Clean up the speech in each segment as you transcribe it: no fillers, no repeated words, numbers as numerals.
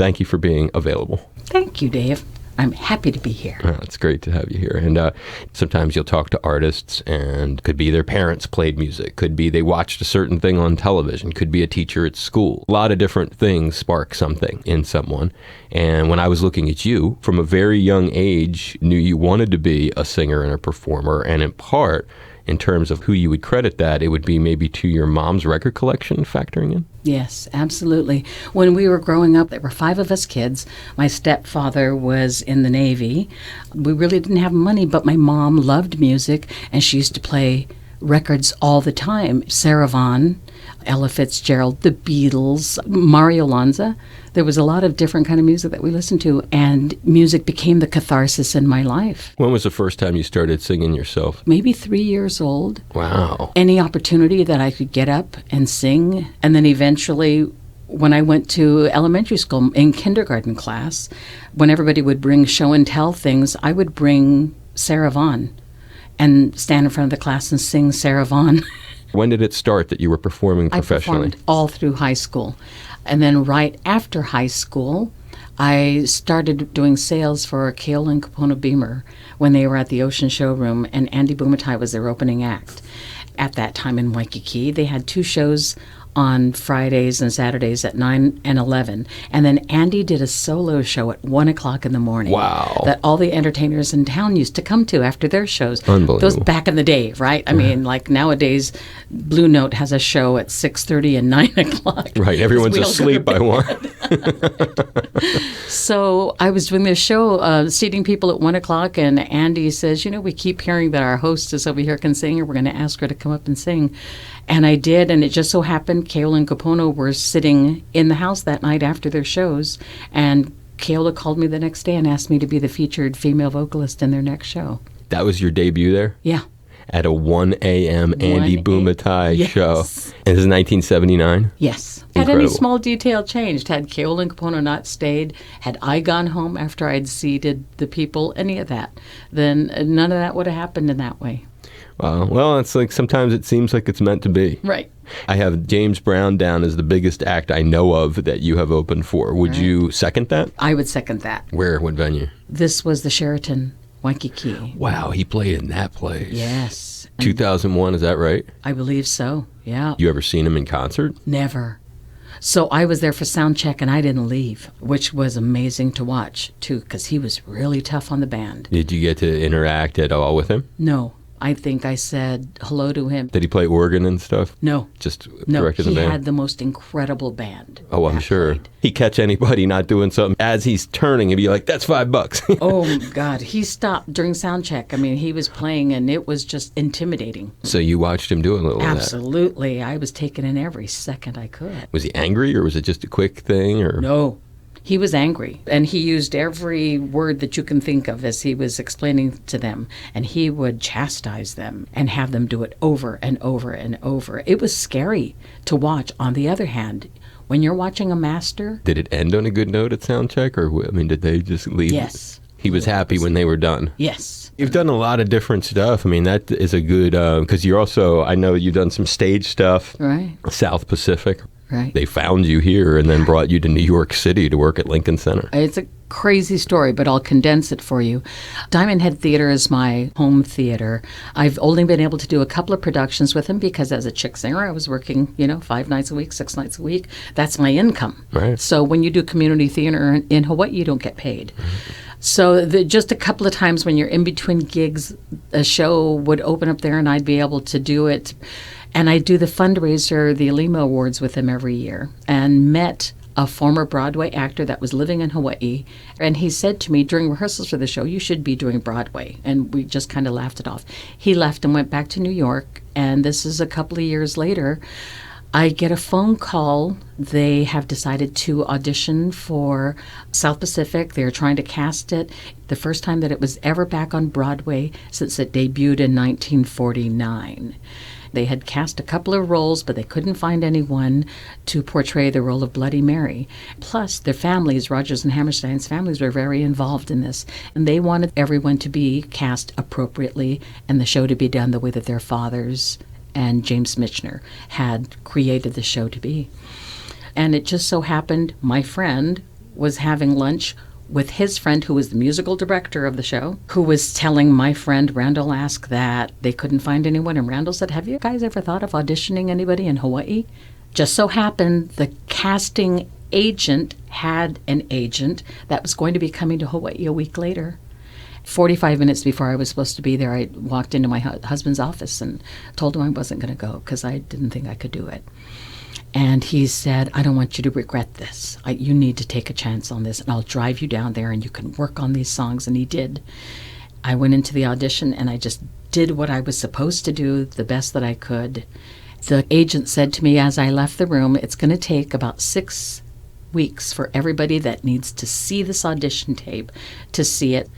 thank you for being available. Thank you, Dave. I'm happy to be here. It's great to have you here. And sometimes you'll talk to artists, and could be their parents played music, could be they watched a certain thing on television, could be a teacher at school. A lot of different things spark something in someone. And when I was looking at you, from a very young age, knew you wanted to be a singer and a performer, and in part, in terms of who you would credit that, it would be maybe to your mom's record collection factoring in? Yes, absolutely. When we were growing up, there were 5 of us kids. My stepfather was in the Navy. We really didn't have money, but my mom loved music, and she used to play records all the time. Sarah Vaughan, Ella Fitzgerald, the Beatles, Mario Lanza. There was a lot of different kind of music that we listened to, and music became the catharsis in my life. When was the first time you started singing yourself? Maybe 3 years old. Wow. Any opportunity that I could get up and sing. And then eventually, when I went to elementary school in kindergarten class, when everybody would bring show and tell things, I would bring Sarah Vaughan and stand in front of the class and sing Sarah Vaughan. When did it start that you were performing professionally? I performed all through high school. And then right after high school, I started doing sales for Keola and Kapono Beamer when they were at the Ocean Showroom, and Andy Bumatai was their opening act. At that time in Waikiki, they had 2 shows on Fridays and Saturdays at 9 and 11. And then Andy did a solo show at 1 o'clock in the morning. Wow. That all the entertainers in town used to come to after their shows. Unbelievable. Those back in the day, right? I mean, like nowadays, Blue Note has a show at 6:30 and 9 o'clock. Right, everyone's We don't go to asleep by bed. 1. So I was doing this show, seating people at 1 o'clock, and Andy says, we keep hearing that our hostess over here can sing, and we're going to ask her to come up and sing. And I did, and it just so happened Keola and Kapono were sitting in the house that night after their shows, and Keola called me the next day and asked me to be the featured female vocalist in their next show. That was your debut there? Yeah. At a 1 a.m. Andy Bumatai show. Yes. And this is 1979? Yes. Incredible. Had any small detail changed, had Keola and Kapono not stayed, had I gone home after I'd seated the people, any of that, then none of that would have happened in that way. Wow. Well, it's like sometimes it seems like it's meant to be. Right. I have James Brown down as the biggest act I know of that you have opened for. Would you second that? I would second that. Where? What venue? This was the Sheraton, Waikiki. Wow, he played in that place. Yes. 2001, is that right? I believe so, yeah. You ever seen him in concert? Never. So I was there for sound check, and I didn't leave, which was amazing to watch, too, because he was really tough on the band. Did you get to interact at all with him? No. I think I said hello to him. Did he play organ and stuff? No. Just No, directed the he band? had the most incredible band. Oh, I'm that sure. played. He'd catch anybody not doing something. As he's turning, he'd be like, that's $5. Oh, God. He stopped during sound check. I mean, he was playing, and it was just intimidating. So you watched him do a little of that. Absolutely. I was taking in every second I could. Was he angry, or was it just a quick thing? Or No. He was angry, and he used every word that you can think of as he was explaining to them, and he would chastise them and have them do it over and over and over. It was scary to watch. On the other hand, when you're watching a master... Did it end on a good note at soundcheck, or, I mean, did they just leave? Yes. He was happy when they were done. Yes. You've done a lot of different stuff. I mean, that is a good, because you're also, I know you've done some stage stuff. Right. South Pacific. Right. They found you here and then brought you to New York City to work at Lincoln Center. It's a crazy story, but I'll condense it for you. Diamond Head Theater is my home theater. I've only been able to do a couple of productions with him because as a chick singer, I was working, 5 nights a week, 6 nights a week. That's my income. Right. So when you do community theater in Hawaii, you don't get paid. So just a couple of times when you're in between gigs, a show would open up there and I'd be able to do it. And I do the fundraiser, the Alima Awards with him every year, and met a former Broadway actor that was living in Hawaii. And he said to me during rehearsals for the show, you should be doing Broadway. And we just kind of laughed it off. He left and went back to New York. And this is a couple of years later. I get a phone call. They have decided to audition for South Pacific. They're trying to cast it. The first time that it was ever back on Broadway since it debuted in 1949. They had cast a couple of roles, but they couldn't find anyone to portray the role of Bloody Mary. Plus, their families, Rodgers and Hammerstein's families, were very involved in this. And they wanted everyone to be cast appropriately and the show to be done the way that their fathers and James Michener had created the show to be. And it just so happened my friend was having lunch with his friend who was the musical director of the show, who was telling my friend Randall Ask that they couldn't find anyone. And Randall said, have you guys ever thought of auditioning anybody in Hawaii? Just so happened the casting agent had an agent that was going to be coming to Hawaii a week later. 45 minutes before I was supposed to be there, I walked into my husband's office and told him I wasn't going to go because I didn't think I could do it. And he said, I don't want you to regret this. You need to take a chance on this, and I'll drive you down there and you can work on these songs. And he did. I went into the audition and I just did what I was supposed to do the best that I could. The agent said to me as I left the room, it's going to take about 6 weeks for everybody that needs to see this audition tape to see it.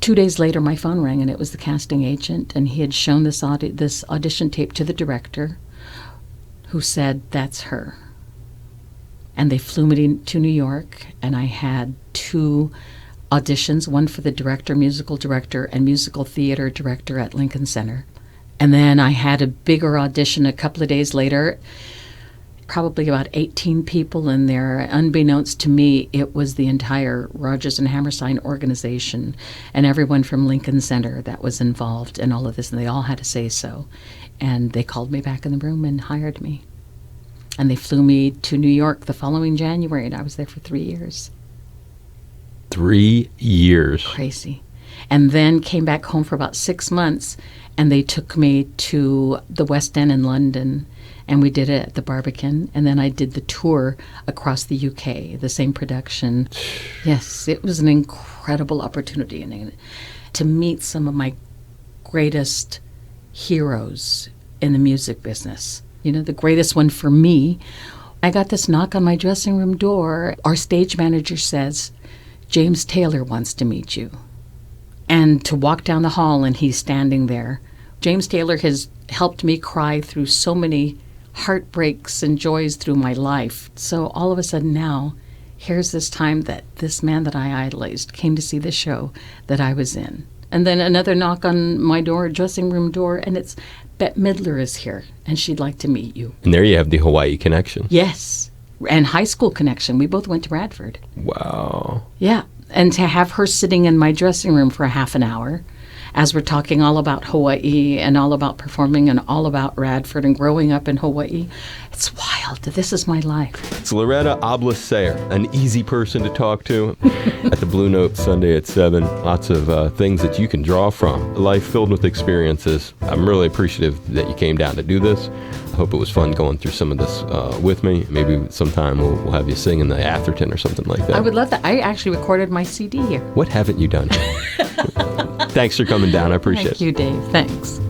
2 days later, my phone rang, and it was the casting agent, and he had shown this audition tape to the director, who said, that's her. And they flew me to New York, and I had 2 auditions, one for the director, musical director, and musical theater director at Lincoln Center. And then I had a bigger audition a couple of days later, probably about 18 people in there. Unbeknownst to me, it was the entire Rodgers and Hammerstein organization and everyone from Lincoln Center that was involved in all of this, and they all had to say so. And they called me back in the room and hired me. And they flew me to New York the following January, and I was there for 3 years. 3 years. Crazy. And then came back home for about 6 months, and they took me to the West End in London, and we did it at the Barbican. And then I did the tour across the UK, the same production. Yes, it was an incredible opportunity and to meet some of my greatest heroes in the music business. You know, the greatest one for me, I got this knock on my dressing room door. Our stage manager says, James Taylor wants to meet you. And to walk down the hall and he's standing there. James Taylor has helped me cry through so many heartbreaks and joys through my life. So all of a sudden now, here's this time that this man that I idolized came to see the show that I was in. And then another knock on my door, dressing room door, and it's Bette Midler is here, and she'd like to meet you. And there you have the Hawaii connection. Yes, and high school connection. We both went to Radford. Wow. Yeah, and to have her sitting in my dressing room for a half an hour as we're talking all about Hawaii and all about performing and all about Radford and growing up in Hawaii. It's wild. This is my life. It's Loretta Ables Sayre, an easy person to talk to at the Blue Note Sunday at 7. Lots of things that you can draw from. A life filled with experiences. I'm really appreciative that you came down to do this. I hope it was fun going through some of this with me. Maybe sometime we'll have you sing in the Atherton or something like that. I would love that. I actually recorded my CD here. What haven't you done? Thanks for coming down. I appreciate it. Thank you, Dave. Thanks.